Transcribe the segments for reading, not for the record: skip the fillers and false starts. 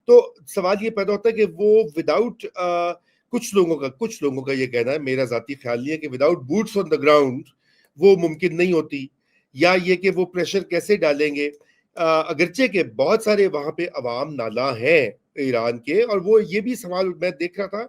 تو سوال یہ پیدا ہوتا ہے کہ وہ وداؤٹ کچھ لوگوں کا یہ کہنا ہے, میرا ذاتی خیال یہ ہے کہ without boots on the ground وہ ممکن نہیں ہوتی, یا یہ کہ وہ پریشر کیسے ڈالیں گے, اگرچہ کہ بہت سارے وہاں پہ عوام نالاں ہیں ایران کے, اور وہ یہ بھی سوال میں دیکھ رہا تھا,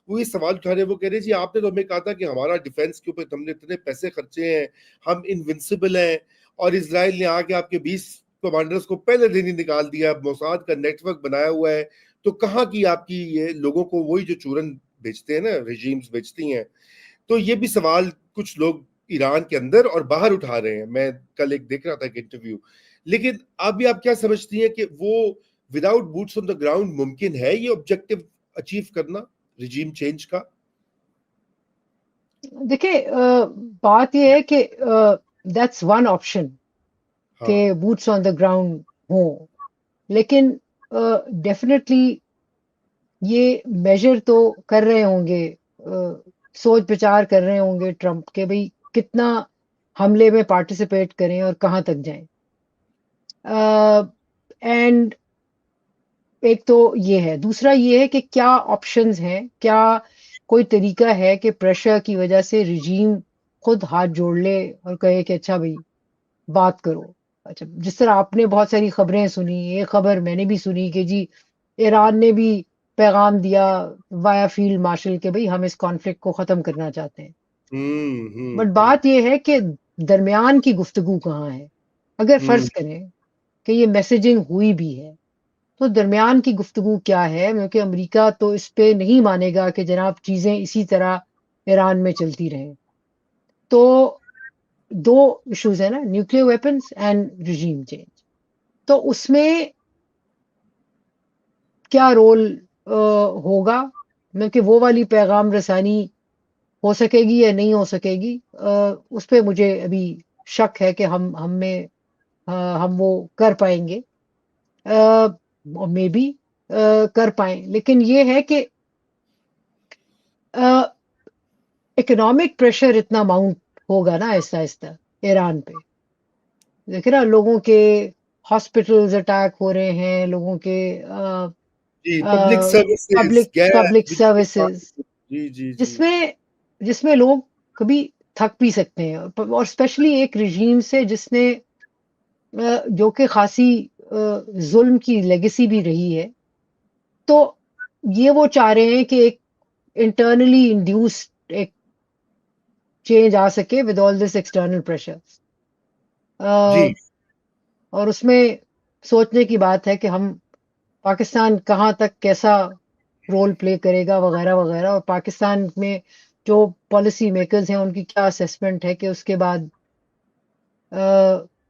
وہ یہ سوال اٹھا رہے, وہ کہہ رہے جی آپ نے تو ہمیں کہا تھا کہ ہمارا ڈیفینس کے اوپر ہم نے اتنے پیسے خرچے ہیں, ہم انونسبل ہیں, اور اسرائیل نے آ کے آپ کے 20 کمانڈرز کو پہلے دن ہی نکال دیا, موساد کا نیٹ ورک بنایا ہوا ہے, تو کہاں کی آپ کی یہ لوگوں کو وہی جو چورن بیچتے ہیں نا, ریجیمز بیچتی ہیں. تو یہ بھی سوال کچھ لوگ ایران کے اندر اور باہر اٹھا رہے ہیں. میں کل ایک دیکھ رہا تھا ایک انٹرویو, لیکن اب بھی آپ کیا سمجھتی ہیں کہ وہ without boots on the ground ممکن ہے یہ آبجیکٹو اچیو کرنا ریجیم چینج کا؟ دیکھیں بات یہ ہے کہ دیٹس ون آپشن کہ بوٹس آن دا گراؤنڈ ہوں, لیکن ڈیفینیٹلی یہ میجر تو کر رہے ہوں گے, سوچ بچار کر رہے ہوں گے ٹرمپ کہ بھئی کتنا حملے میں پارٹیسپیٹ کریں اور کہاں تک جائیں. اینڈ ایک تو یہ ہے, دوسرا یہ ہے کہ کیا آپشنز ہیں, کیا کوئی طریقہ ہے کہ پریشر کی وجہ سے رجیم خود ہاتھ جوڑ لے اور کہے کہ اچھا بھائی بات کرو. اچھا, جس طرح آپ نے بہت ساری خبریں سنی, یہ خبر میں نے بھی سنی کہ جی ایران نے بھی پیغام دیا وایا فیلڈ مارشل کہ بھئی ہم اس کانفلکٹ کو ختم کرنا چاہتے ہیں. بٹ بات یہ ہے کہ درمیان کی گفتگو کہاں ہے. اگر فرض کریں کہ یہ میسیجنگ ہوئی بھی ہے تو درمیان کی گفتگو کیا ہے, کیونکہ امریکہ تو اس پہ نہیں مانے گا کہ جناب چیزیں اسی طرح ایران میں چلتی رہیں. تو دو ایشوز ہیں نا, nuclear weapons and regime change. تو اس میں کیا رول ہوگا, کیونکہ وہ والی پیغام رسانی ہو سکے گی یا نہیں ہو سکے گی, اس پہ مجھے ابھی شک ہے کہ ہم وہ کر پائیں گے, مے بی کر پائیں. لیکن یہ ہے کہ اکنامک پریشر اتنا ماؤنٹ ہوگا نا آہستہ آہستہ ایران پہ. دیکھیں نا لوگوں کے ہاسپٹلز اٹیک ہو رہے ہیں, لوگوں کے پبلک سروسز, جس میں لوگ کبھی تھک بھی سکتے ہیں, اور اسپیشلی ایک رجیم سے جس نے جو کہ خاصی ظلم کی لیگیسی بھی رہی ہے. تو یہ وہ چاہ رہے ہیں کہ ایک انٹرنلی انڈیوسڈ ایک چینج آ سکے with all this external pressure. اور اس میں سوچنے کی بات ہے کہ ہم پاکستان کہاں تک کیسا رول پلے کرے گا وغیرہ وغیرہ, اور پاکستان میں جو پالیسی میکرز ہیں ان کی کیا اسیسمنٹ ہے کہ اس کے بعد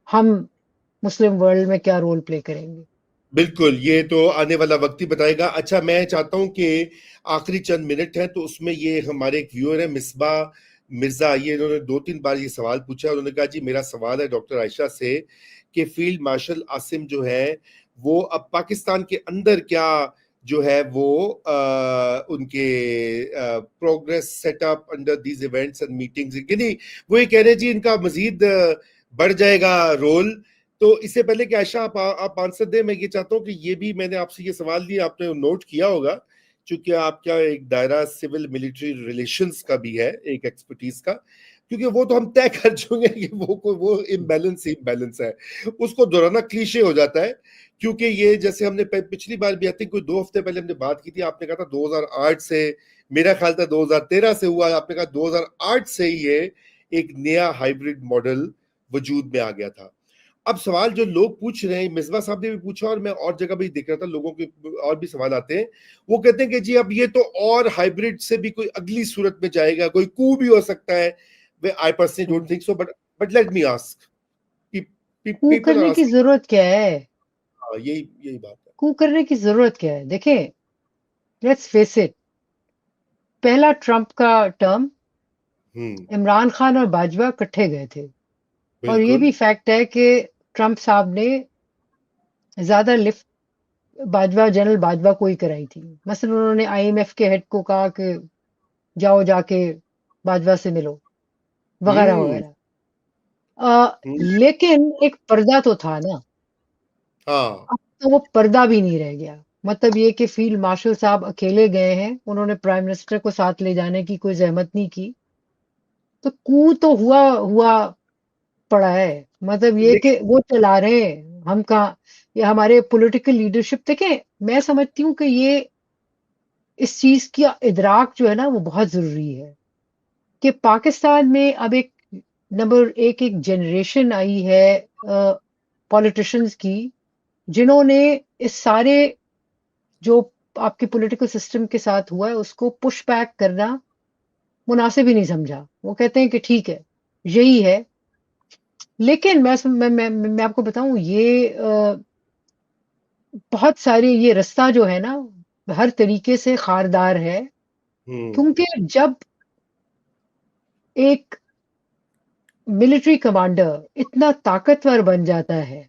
ہم مسلم ورلڈ میں کیا رول پلے کریں گے. بالکل, یہ تو آنے والا وقت ہی بتائے گا. اچھا, میں چاہتا ہوں کہ آخری چند منٹ ہیں تو اس میں یہ ہمارے ایک ویور ہیں مصباح مرزا, یہ انہوں نے 2-3 بار یہ سوال پوچھا. انہوں نے کہا جی میرا سوال ہے ڈاکٹر عائشہ سے کہ فیلڈ مارشل عاصم جو ہے وہ اب پاکستان کے اندر کیا جو ہے وہ ان کے progress set up under these events and meetings, یعنی وہ یہ کہہ رہے ہیں جی ان کا مزید بڑھ جائے گا رول. تو اس سے پہلے کہ عائشہ آپ آنسر دیں, میں یہ چاہتا ہوں کہ یہ بھی میں نے آپ سے یہ سوال دیا, آپ نے نوٹ کیا ہوگا چونکہ آپ کا ایک دائرہ سول ملٹری ریلیشنز کا بھی ہے, ایک ایکسپرٹیز کا, کیونکہ وہ تو ہم طے کر چکے ہیں کہ وہ امبیلنس ہے, اس کو دہرانا کلیشے ہو جاتا ہے. کیونکہ یہ جیسے ہم نے پچھلی بار بھی آتی کوئی 2 ہفتے پہلے ہم نے بات کی تھی, آپ نے کہا تھا 2008 سے, میرا خیال تھا 2013 سے ہوا, آپ نے کہا 2008 سے یہ ایک نیا ہائیبرڈ ماڈل وجود میں آ گیا تھا. اب سوال جو لوگ پوچھ رہے ہیں, مصباح صاحب نے بھی پوچھا اور میں اور جگہ بھی دیکھ رہا تھا, لوگوں کے اور بھی سوال آتے ہیں, وہ کہتے ہیں کہ جی اب یہ تو اور ہائیبرڈ سے بھی کوئی اگلی صورت میں جائے گا, کوئی کو بھی ہو سکتا ہے. I personally don't think so, but let me ask. کو کرنے کی ضرورت کیا ہے, یہی بات ہے, کو کرنے کی ضرورت کیا ہے. دیکھیں لیٹس فیس اٹ, پہلا ٹرمپ کا ٹرم عمران خان اور باجوہ کٹھے گئے تھے, اور یہ بھی فیکٹ ہے کہ ٹرمپ صاحب نے زیادہ لفٹ باجوہ جنرل باجوہ کو ہی کرائی تھی. مثلا انہوں نے IMF کے ہیڈ کو کہا کہ جاؤ جا کے باجوہ سے ملو وغیرہ وغیرہ. لیکن ایک پردہ تو تھا نا, اب تو وہ پردہ بھی نہیں رہ گیا. مطلب یہ کہ فیلڈ مارشل صاحب اکیلے گئے ہیں، انہوں نے پرائم منسٹر کو ساتھ لے جانے کی کوئی زحمت نہیں کی، تو کو تو ہوا پڑا ہے. مطلب یہ کہ لیکن وہ چلا رہے ہیں، ہم کہاں. یہ ہمارے پولیٹیکل لیڈرشپ دیکھیں، میں سمجھتی ہوں کہ یہ اس چیز کی ادراک جو ہے نا وہ بہت ضروری ہے کہ پاکستان میں اب ایک جنریشن آئی ہے پولیٹیشنز کی، جنہوں نے اس سارے جو آپ کے پولیٹیکل سسٹم کے ساتھ ہوا ہے اس کو پش بیک کرنا مناسب ہی نہیں سمجھا. وہ کہتے ہیں کہ ٹھیک ہے یہی ہے. لیکن میں آپ کو بتاؤں یہ بہت سارے یہ رستہ جو ہے نا ہر طریقے سے خاردار ہے، ہوں کیونکہ جب ایک ملٹری کمانڈر اتنا طاقتور بن جاتا ہے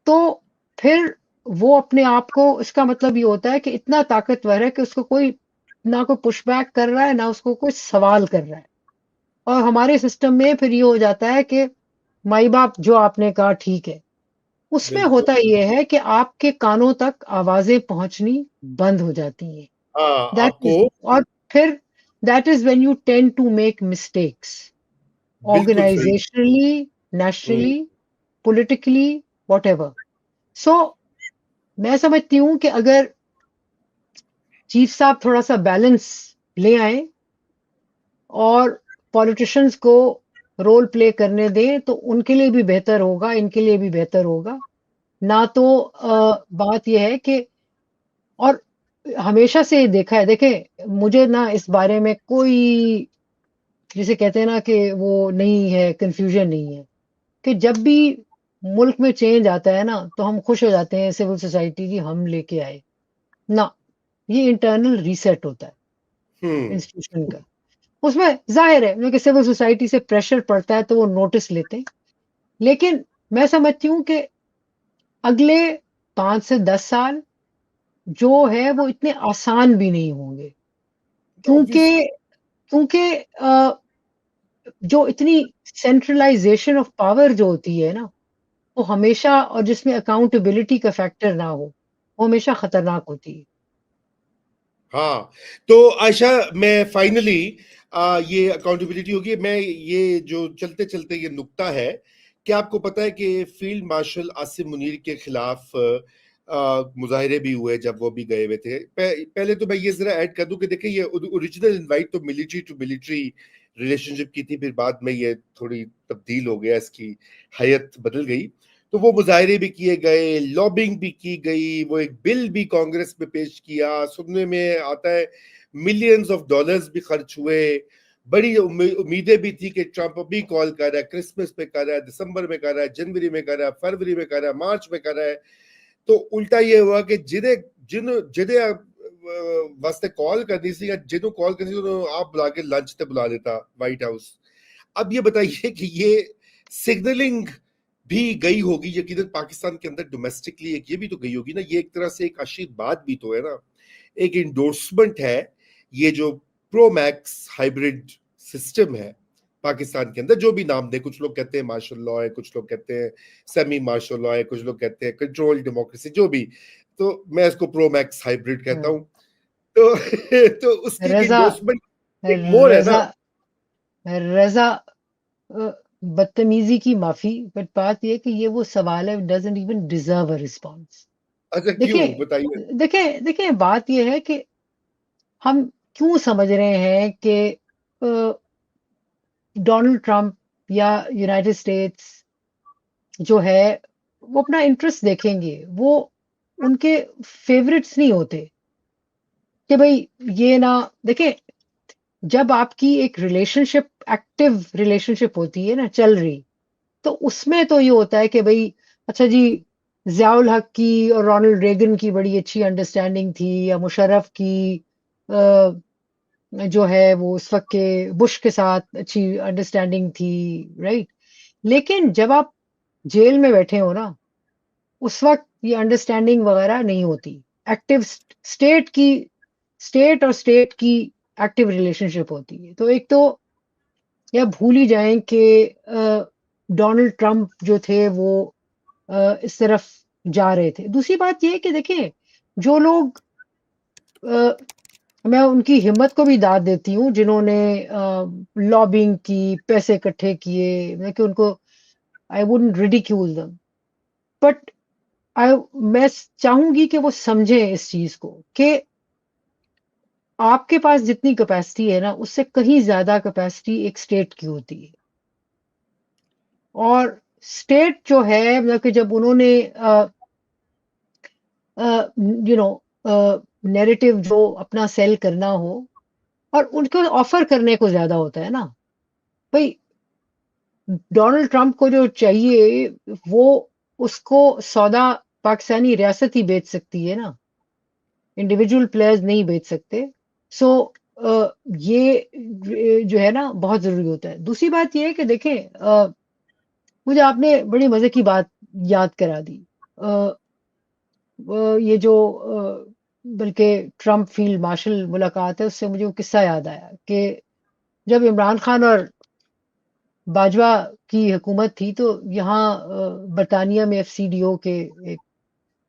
تو پھر وہ اپنے آپ کو، اس کا مطلب یہ ہوتا ہے کہ اتنا طاقتور ہے کہ اس کو کوئی نہ کوئی پش بیک کر رہا ہے نہ اس کو کوئی سوال کر رہا ہے. اور ہمارے سسٹم میں پھر یہ ہو جاتا ہے کہ مائی باپ جو آپ نے کہا ٹھیک ہے. اس میں بالکل ہوتا یہ ہے کہ آپ کے کانوں تک آوازیں پہنچنی بند ہو جاتی ہیں. ہاں That آپ کو is, اور پھر that is when you tend to make mistakes بالکل صحیح organizationally, ہوں nationally, politically, whatever. So میں سمجھتی ہوں کہ اگر چیف صاحب تھوڑا سا بیلنس لے آئیں اور پولیٹیشنز کو رول پلے کرنے دیں تو ان کے لیے بھی بہتر ہوگا، ان کے لیے بھی بہتر ہوگا. نہ تو بات یہ ہے کہ، اور ہمیشہ سے دیکھا ہے، دیکھیں مجھے نہ اس بارے میں کوئی جسے کہتے ہیں نا کہ وہ نہیں ہے، کنفیوژن نہیں ہے کہ جب بھی ملک میں چینج آتا ہے نا تو ہم خوش ہو جاتے ہیں سول سوسائٹی کی ہم لے کے آئے. نہ، یہ انٹرنل ریسیٹ ہوتا ہے ہوں انسٹیٹیوشن کا. اس میں ظاہر ہے کہ سول سوسائٹی سے پریشر پڑتا ہے تو وہ نوٹس لیتے ہیں، لیکن میں سمجھتی ہوں کہ اگلے 5 سے 10 سال جو ہے وہ اتنے آسان بھی نہیں ہوں گے، obviously کیونکہ جو اتنی سینٹرلائزیشن آف پاور جو ہوتی ہے نا وہ ہمیشہ، اور جس میں اکاؤنٹیبلٹی کا فیکٹر نہ ہو، وہ ہمیشہ خطرناک ہوتی ہے. ہاں تو عائشہ میں فائنلی یہ اکاؤنٹیبلٹی ہوگی. میں یہ جو چلتے چلتے یہ نکتہ ہے کہ آپ کو پتا ہے کہ فیلڈ مارشل عاصم منیر کے خلاف مظاہرے بھی ہوئے جب وہ بھی گئے ہوئے تھے. پہلے تو میں یہ ذرا ایڈ کر دوں کہ دیکھیں یہ اوریجنل انوائٹ تو ملٹری ٹو ملٹری ریلیشن شپ کی تھی، پھر بعد میں یہ تھوڑی تبدیل ہو گیا، اس کی حیت بدل گئی. تو وہ مظاہرے بھی کیے گئے، لابنگ بھی کی گئی، وہ ایک بل بھی کانگریس میں پیش کیا، سننے میں آتا ہے ملینز آف ڈالرز بھی خرچ ہوئے. بڑی امیدیں بھی تھی کہ ٹرمپ ابھی کال کر رہا ہے، کرسمس پہ کر رہا ہے، دسمبر میں کر رہا ہے، جنوری میں کر رہا ہے، فروری میں کر رہا ہے، مارچ میں کر رہا ہے. تو الٹا یہ ہوا کہ جنہیں واسطے کال کرنی سی یا جنہوں کال کرنی سی انہوں آپ بلا کے لنچ تے بلا دیتا وائٹ ہاؤس. اب یہ بتائیے کہ یہ سگنلنگ بھی گئی ہوگی یقیناً پاکستان کے اندر ڈومیسٹکلی، ایک یہ بھی تو گئی ہوگی نا، یہ ایک طرح سے ایک آشیرواد بھی تو ہے نا، ایک انڈورسمنٹ ہے. یہ جو پرو میکس ہائیبرڈ سسٹم ہے پاکستان کے اندر، جو بھی نام دے، کچھ لوگ کہتے ہیں مارشل لا ہے، کچھ لوگ کہتے ہیں سیمی مارشل لا ہے، کچھ لوگ کہتے ہیں کنٹرول ڈیموکریسی، جو بھی، تو میں اس کو پرو میکس ہائیبرڈ کہتا ہوں. تو تو اس کی ایک رضا انڈورسمنٹ ایک مور ہے نا. رضا رضا بدتمیزی کی معافی، بٹ بات یہ کہ یہ وہ سوال ہے doesn't even deserve a response. اچھا کیوں دیکھیں بتائیے. دیکھیں بات یہ ہے کہ ہم کیوں سمجھ رہے ہیں کہ ڈونلڈ ٹرمپ یا یونائٹڈ اسٹیٹس جو ہے وہ اپنا انٹرسٹ دیکھیں گے، وہ ان کے فیورٹس نہیں ہوتے کہ بھئی یہ نہ. دیکھیں جب آپ کی ایک ریلیشن شپ ایکٹیو ریلیشن شپ ہوتی ہے نا چل رہی، تو اس میں تو یہ ہوتا ہے کہ بھئی اچھا جی ضیاء الحق کی اور رونلڈ ریگن کی بڑی اچھی انڈرسٹینڈنگ تھی، یا مشرف کی جو ہے وہ اس وقت کے بش کے ساتھ اچھی انڈرسٹینڈنگ تھی، رائٹ. لیکن جب آپ جیل میں بیٹھے ہو نا اس وقت یہ انڈرسٹینڈنگ وغیرہ نہیں ہوتی. ایکٹیو اسٹیٹ اور اسٹیٹ کی ایکٹیو ریلیشن شپ ہوتی ہے. تو ایک تو یا بھول ہی جائیں کہ ڈونلڈ ٹرمپ جو تھے وہ اس طرف جا رہے تھے. دوسری بات یہ کہ دیکھیں جو لوگ میں ان کی ہمت کو بھی داد دیتی ہوں جنہوں نے لابنگ کی، پیسے اکٹھے کیے، میں کہ ان کو I wouldn't ridicule them، but میں چاہوں گی کہ وہ سمجھیں اس چیز کو کہ آپ کے پاس جتنی کیپیسٹی ہے نا، اس سے کہیں زیادہ کیپیسٹی ایک اسٹیٹ کی ہوتی ہے. اور اسٹیٹ جو ہے مطلب کہ جب انہوں نے یو نو نیریٹو جو اپنا سیل کرنا ہو، اور ان کو آفر کرنے کو زیادہ ہوتا ہے نا بھائی. ڈونلڈ ٹرمپ کو جو چاہیے وہ اس کو سودا پاکستانی ریاست ہی بیچ سکتی ہے نا، انڈیویجول پلیئرز نہیں بیچ سکتے. سو یہ جو ہے نا بہت ضروری ہوتا ہے. دوسری بات یہ ہے کہ دیکھیں مجھے آپ نے بڑی مزے کی بات یاد کرا دی. یہ جو بلکہ ٹرمپ فیلڈ مارشل ملاقات ہے، اس سے مجھے وہ قصہ یاد آیا کہ جب عمران خان اور باجوہ کی حکومت تھی تو یہاں برطانیہ میں ایف سی ڈی او کے ایک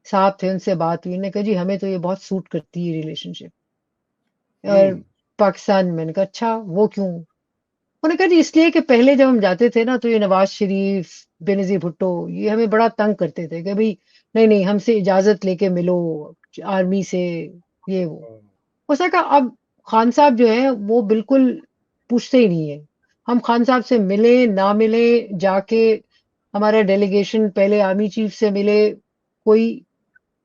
صاحب تھے، ان سے بات ہوئی، انہوں نے کہا جی ہمیں تو یہ بہت سوٹ کرتی ہے ریلیشن شپ اور پاکستان. میں نے کہا اچھا وہ کیوں؟ انہوں نے کہا جی اس لیے کہ پہلے جب ہم جاتے تھے نا تو یہ نواز شریف، بینظیر بھٹو یہ ہمیں بڑا تنگ کرتے تھے کہ بھائی نہیں نہیں ہم سے اجازت لے کے ملو آرمی سے، یہ وہ. اس نے کہا اب خان صاحب جو ہیں وہ بالکل پوچھتے ہی نہیں ہے. ہم خان صاحب سے ملیں نہ ملیں، جا کے ہمارا ڈیلیگیشن پہلے آرمی چیف سے ملے، کوئی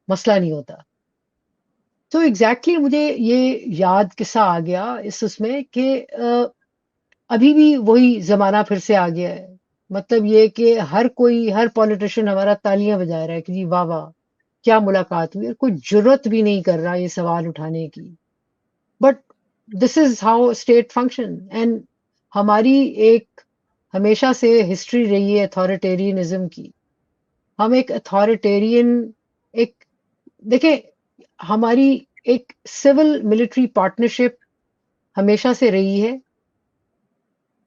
مسئلہ نہیں ہوتا. تو ایگزیکٹلی مجھے یہ یاد قصہ آ گیا اس میں کہ ابھی بھی وہی زمانہ پھر سے آ گیا ہے. مطلب یہ کہ ہر کوئی، ہر پولیٹیشین ہمارا تالیاں بجا رہا ہے کہ جی واہ واہ کیا ملاقات ہوئی، اور کوئی جرت بھی نہیں کر رہا یہ سوال اٹھانے کی. But this is how state function. And ہماری ایک ہمیشہ سے ہسٹری رہی ہے اتھارٹیرینزم کی. ہم ایک اتھارٹیرین، ایک دیکھیں ہماری ایک سول ملٹری پارٹنرشپ ہمیشہ سے رہی ہے.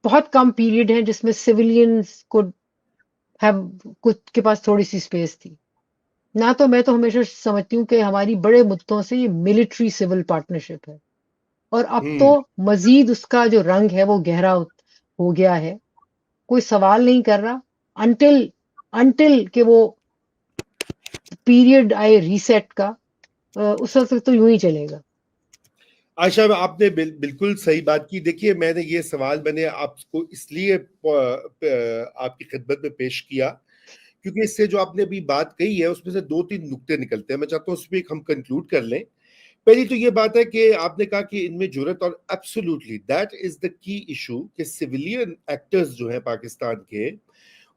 بہت کم پیریڈ ہے جس میں سولینز کو کے پاس تھوڑی سی اسپیس تھی. نہ تو میں تو ہمیشہ سمجھتی ہوں کہ ہماری بڑے مدتوں سے یہ ملٹری سول پارٹنرشپ ہے، اور اب تو مزید اس کا جو رنگ ہے وہ گہرا ہو گیا ہے. کوئی سوال نہیں کر رہا انٹل کہ وہ پیریڈ آئے ریسیٹ کا، اس وقت تو یوں ہی چلے گا. عائشہ آپ نے بالکل صحیح بات کی. دیکھیے میں نے یہ سوال میں نے آپ کو اس لیے آپ کی خدمت میں پیش کیا کیونکہ اس سے جو آپ نے ابھی بات کہی ہے اس میں سے 2-3 نکتے نکلتے ہیں. میں چاہتا ہوں اس پہ ہم کنکلوڈ کر لیں. پہلی تو یہ بات ہے کہ آپ نے کہا کہ ان میں جرت، اور ایبسولوٹلی دیٹ از دا کی ایشو کہ سویلین ایکٹرز جو ہیں پاکستان کے،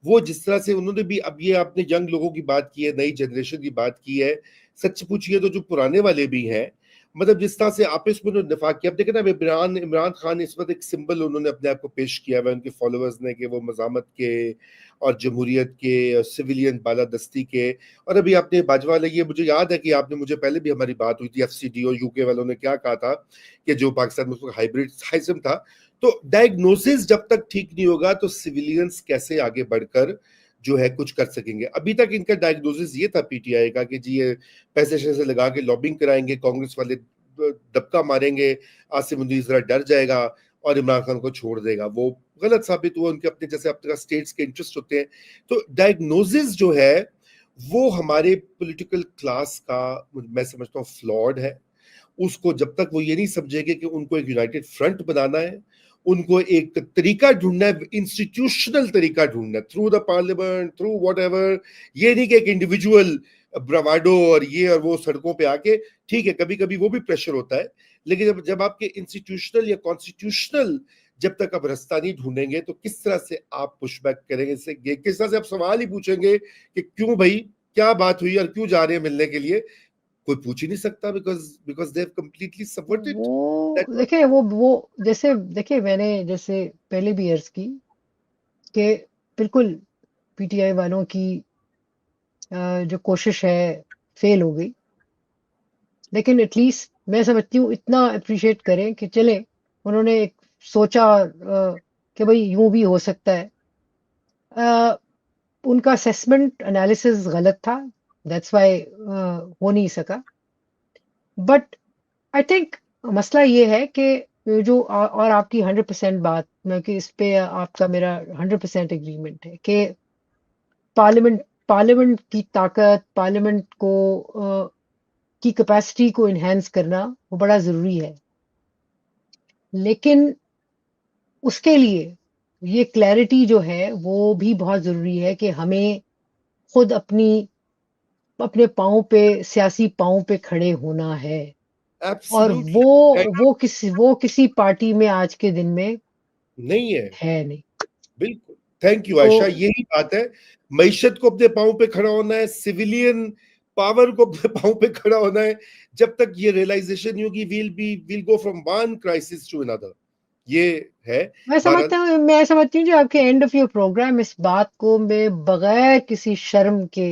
وہ جس طرح سے انہوں نے بھی، اب یہ آپ نے ینگ لوگوں کی بات کی ہے، نئی جنریشن کی بات کی ہے، سچ پوچھئے تو جو پرانے والے بھی ہیں، مطلب جس طرح سے آپس میں نفاق کیا. اب دیکھیں نا عمران خان اس وقت ایک سمبل انہوں نے اپنے آپ کو پیش کیا ہے ان کے فالوورز نے کہ وہ مزاحمت کے اور جمہوریت کے، سویلین بالادستی کے. اور ابھی آپ نے باجوہ لگی، مجھے یاد ہے کہ آپ نے مجھے پہلے بھی ہماری بات ہوئی تھی F C D O U کے والوں نے کیا کہا تھا کہ جو پاکستان میں ہائیبریڈ سائزم تھا. تو ڈائگنوسس جب تک ٹھیک نہیں ہوگا تو سویلینز کیسے آگے بڑھ کر جو ہے کچھ کر سکیں گے. ابھی تک ان کا ڈائگنوسس یہ تھا پی ٹی آئی کا کہ جی یہ پیسے شیسے لگا کے لابنگ کرائیں گے، کانگریس والے دبکا ماریں گے، عاصم منیر ذرا ڈر جائے گا اور عمران خان کو چھوڑ دے گا. وہ غلط ثابت ہوا. ان کے اپنے جیسے اپنے اسٹیٹس کے انٹرسٹ ہوتے ہیں. تو ڈائگنوسس جو ہے وہ ہمارے پولیٹیکل کلاس کا میں سمجھتا ہوں فلاڈ ہے. اس کو جب تک وہ یہ نہیں سمجھے گے کہ ان کو ایک یونائٹڈ فرنٹ بنانا ہے، ان کو ایک طریقہ ڈھونڈنا ہے، انسٹیٹیوشنل طریقہ ڈھونڈنا ہے، through the parliament, through what ever. یہ نہیں کہ ایک انڈیویجول براواڈو اور یہ اور وہ سڑکوں پہ آ کے، ٹھیک ہے کبھی کبھی وہ بھی پریشر ہوتا ہے، لیکن جب آپ کے انسٹیٹیوشنل یا کانسٹیٹیوشنل جب تک آپ رستہ نہیں ڈھونڈیں گے تو کس طرح سے آپ پش بیک کریں گے، کس طرح سے آپ سوال ہی پوچھیں گے کہ کیوں بھائی کیا بات ہوئی اور کیوں جا رہے ہیں ملنے کے لیے. کوئی پوچھ ہی نہیں سکتا because they have completely subverted وہ that. دیکھیں وہ جیسے دیکھیں میں نے جیسے پہلے بھی عرض کی کہ بالکل پی ٹی آئی والوں کی جو کوشش ہے فیل ہو گئی، لیکن ایٹ لیسٹ میں سمجھتی ہوں اتنا اپریشیٹ کریں کہ چلے انہوں نے ایک سوچا کہ بھئی یوں بھی ہو سکتا ہے. ان کا اسیسمنٹ انالیسز غلط تھا، دیٹس وائی ہو نہیں سکا. بٹ آئی تھنک مسئلہ یہ ہے کہ جو اور آپ کی 100% بات میں کہ اس پہ آپ کا میرا 100% اگریمنٹ ہے کہ پارلیمنٹ کی طاقت، پارلیمنٹ کو کی کیپیسٹی کو انہینس کرنا وہ بڑا ضروری ہے، لیکن اس کے لیے یہ کلیئرٹی جو ہے وہ بھی بہت ضروری ہے کہ ہمیں خود اپنے پاؤں پہ، سیاسی پاؤں پہ کھڑے ہونا ہے، اور ایبسلیوٹلی وہ کسی پارٹی میں آج کے دن میں نہیں ہے. ہے نہیں. بالکل. تھینک یو تو عائشہ. یہی بات ہے. معیشت کو اپنے پاؤں پہ کھڑا ہونا ہے, سویلین پاور کو اپنے پاؤں پہ کھڑا ہونا ہے. جب تک یہ ریئلائزیشن نہیں ہوگی we'll go from one crisis to another. یہ ہے. میں سمجھتی ہوں جو آپ کے اینڈ آف یور پروگرام اس بات کو میں بغیر کسی شرم کے،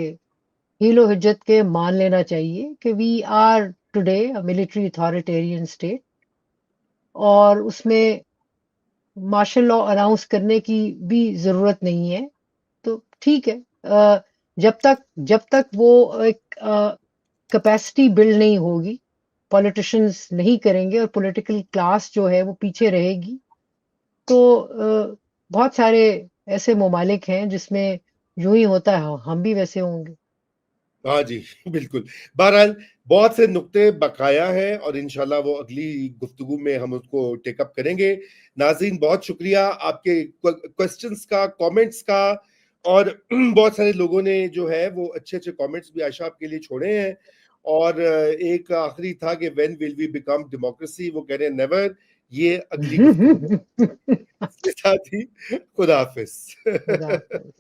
ہیل و حجت کے مان لینا چاہیے کہ we are today military authoritarian state, اور اس میں مارشل لا اناؤنس کرنے کی بھی ضرورت نہیں ہے. تو ٹھیک ہے، جب تک وہ ایک کیپیسٹی بلڈ نہیں ہوگی، پولیٹیشنز نہیں کریں گے اور پولیٹیکل کلاس جو ہے وہ پیچھے رہے گی، تو بہت سارے ایسے ممالک ہیں جس میں یوں ہی ہوتا ہے، ہم بھی ویسے ہوں گے. ہاں جی بالکل. بہرحال بہت سے نقطے بقایا ہیں اور انشاءاللہ وہ اگلی گفتگو میں ہم اس کو ٹیک اپ کریں گے. ناظرین بہت شکریہ آپ کے کوسچنز کا، کامنٹس کا، اور بہت سارے لوگوں نے جو ہے وہ اچھے اچھے کامنٹس بھی عائشہ آپ کے لیے چھوڑے ہیں. اور ایک آخری تھا کہ when will we become democracy، وہ کہہ رہے ہیں never. یہ اگلی گفتگو کے ساتھ ہی خدا حافظ. خدا حافظ.